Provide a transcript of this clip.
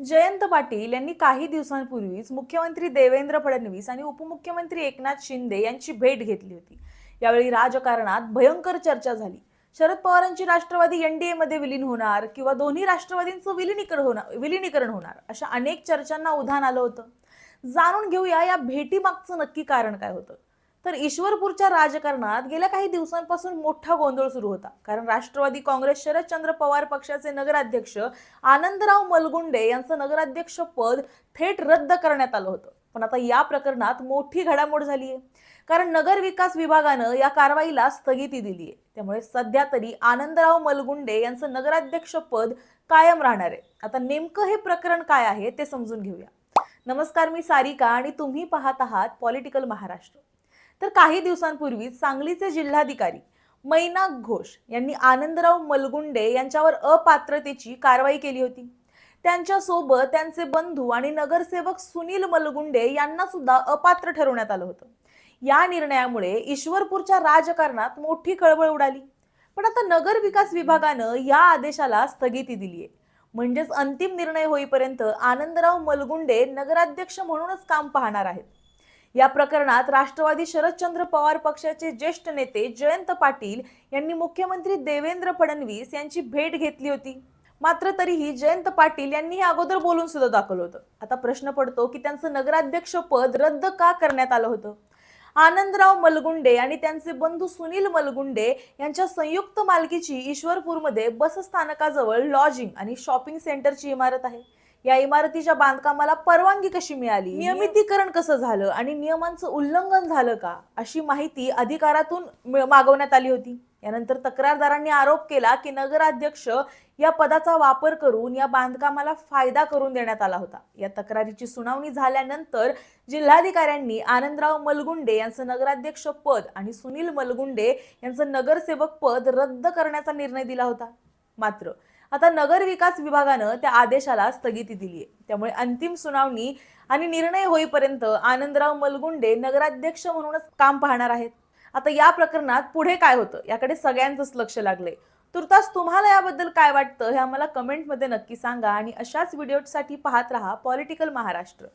जयंत पाटील यांनी काही दिवसांपूर्वीच मुख्यमंत्री देवेंद्र फडणवीस आणि उपमुख्यमंत्री एकनाथ शिंदे यांची भेट घेतली होती। यावेळी राजकारणात भयंकर चर्चा झाली। शरद पवारांची राष्ट्रवादी एनडीए मध्ये विलीन होणार किंवा दोन्ही राष्ट्रवादींचं विलीनीकरण होणार अशा अनेक चर्चांना उधाण आलं होतं। जाणून घेऊया या भेटीमागचं नक्की कारण काय होतं। तर ईश्वरपूरच्या राजकारणात गेल्या काही दिवसांपासून मोठा गोंधळ सुरू होता, कारण राष्ट्रवादी काँग्रेस शरदचंद्र पवार पक्षाचे नगराध्यक्ष आनंदराव मलगुंडे यांचं नगराध्यक्ष पद थेट रद्द करण्यात आलं होतं। पण आता या प्रकरणात मोठी घडामोड झाली आहे, कारण नगर विकास विभागानं या कारवाईला स्थगिती दिली आहे। त्यामुळे सध्या तरी आनंदराव मलगुंडे यांचं नगराध्यक्ष पद कायम राहणार आहे। आता नेमकं हे प्रकरण काय आहे ते समजून घेऊया। नमस्कार, मी सारिका आणि तुम्ही पाहत आहात पॉलिटिकल महाराष्ट्र। तर काही दिवसांपूर्वी सांगलीचे जिल्हाधिकारी मैनाक घोष यांनी आनंदराव मलगुंडे यांच्यावर अपात्रतेची कारवाई केली होती। त्यांच्यासोबत त्यांचे बंधू आणि नगरसेवक सुनील मलगुंडे यांना सुद्धा अपात्र ठरवण्यात आलं होतं। या निर्णयामुळे ईश्वरपूरच्या राजकारणात मोठी खळबळ उडाली। पण आता नगर विकास विभागानं या आदेशाला स्थगिती दिली आहे, म्हणजेच अंतिम निर्णय होईपर्यंत आनंदराव मलगुंडे नगराध्यक्ष म्हणूनच काम पाहणार आहेत। या प्रकरणात राष्ट्रवादी शरदचंद्र पवार पक्षाचे ज्येष्ठ नेते जयंत पाटील यांनी मुख्यमंत्री देवेंद्र फडणवीस यांची भेट घेतली होती। मात्र तरीही जयंत पाटील यांनी हे अगोदर बोलून सुद्धा दाखवलं होतं। आता प्रश्न पडतो की त्यांचं नगराध्यक्ष पद रद्द का करण्यात आलं होतं। आनंदराव मलगुंडे आणि त्यांचे बंधू सुनील मलगुंडे यांच्या संयुक्त मालकीची ईश्वरपूरमध्ये बस स्थानकाजवळ लॉजिंग आणि शॉपिंग सेंटरची इमारत आहे। या इमारतीच्या बांधकामाला परवानगी कशी मिळाली, नियमितीकरण कसं झालं आणि नियमांचं उल्लंघन झालं का, अशी माहिती अधिकारातून मागवण्यात आली होती। यानंतर तक्रारदारांनी आरोप केला की नगराध्यक्ष या पदाचा वापर करून या बांधकामाला फायदा करून देण्यात आला होता। या तक्रारीची सुनावणी झाल्यानंतर जिल्हाधिकाऱ्यांनी आनंदराव मलगुंडे यांचं नगराध्यक्ष पद आणि सुनील मलगुंडे यांचं नगरसेवक पद रद्द करण्याचा निर्णय दिला होता। मात्र आता नगर विकास विभागानं त्या आदेशाला स्थगिती दिली आहे। त्यामुळे अंतिम सुनावणी आणि निर्णय होईपर्यंत आनंदराव मलगुंडे नगराध्यक्ष म्हणूनच काम पाहणार आहेत। आता या प्रकरणात पुढे काय होतं याकडे सगळ्यांचंच लक्ष लागलंय। तुर्तास तुम्हाला याबद्दल काय वाटतं हे आम्हाला कमेंटमध्ये नक्की सांगा आणि अशाच व्हिडिओसाठी पाहत रहा पॉलिटिकल महाराष्ट्र।